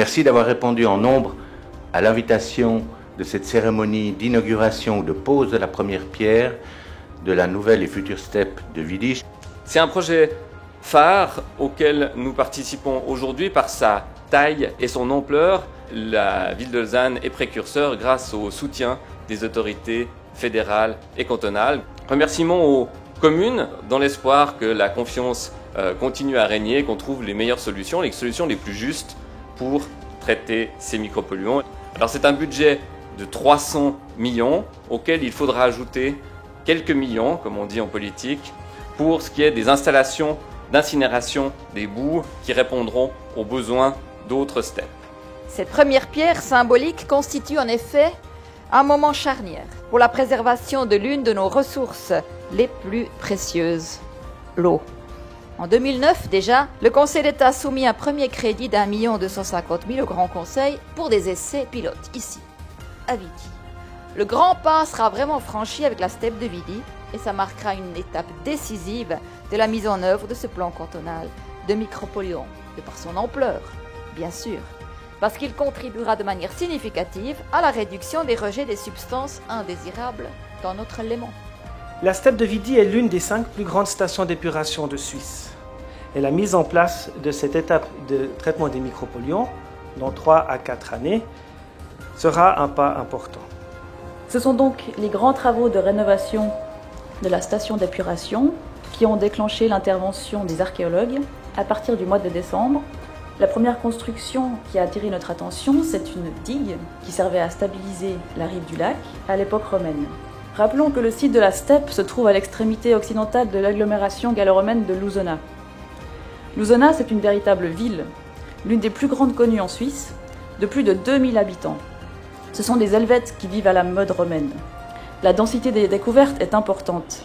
Merci d'avoir répondu en nombre à l'invitation de cette cérémonie d'inauguration ou de pose de la première pierre de la nouvelle et future steppe de Vidy. C'est un projet phare auquel nous participons aujourd'hui par sa taille et son ampleur. La ville de Lausanne est précurseur grâce au soutien des autorités fédérales et cantonales. Remerciements aux communes dans l'espoir que la confiance continue à régner, qu'on trouve les meilleures solutions, les solutions les plus justes pour traiter ces micropolluants. Alors c'est un budget de 300 millions auquel il faudra ajouter quelques millions, comme on dit en politique, pour ce qui est des installations d'incinération des boues qui répondront aux besoins d'autres steppes. Cette première pierre symbolique constitue en effet un moment charnière pour la préservation de l'une de nos ressources les plus précieuses, l'eau. En 2009 déjà, le Conseil d'État soumis un premier crédit d'1 250 000 au Grand Conseil pour des essais pilotes, ici, à Vidy. Le grand pas sera vraiment franchi avec la steppe de Vidy et ça marquera une étape décisive de la mise en œuvre de ce plan cantonal de micropolluants, de par son ampleur, bien sûr, parce qu'il contribuera de manière significative à la réduction des rejets des substances indésirables dans notre Léman. La steppe de Vidy est l'une des 5 plus grandes stations d'épuration de Suisse. Et la mise en place de cette étape de traitement des micropolluants, dans 3 à 4 années, sera un pas important. Ce sont donc les grands travaux de rénovation de la station d'épuration qui ont déclenché l'intervention des archéologues à partir du mois de décembre. La première construction qui a attiré notre attention, c'est une digue qui servait à stabiliser la rive du lac à l'époque romaine. Rappelons que le site de la steppe se trouve à l'extrémité occidentale de l'agglomération gallo-romaine de Lousonna. Lousonna, c'est une véritable ville, l'une des plus grandes connues en Suisse, de plus de 2000 habitants. Ce sont des Helvètes qui vivent à la mode romaine. La densité des découvertes est importante.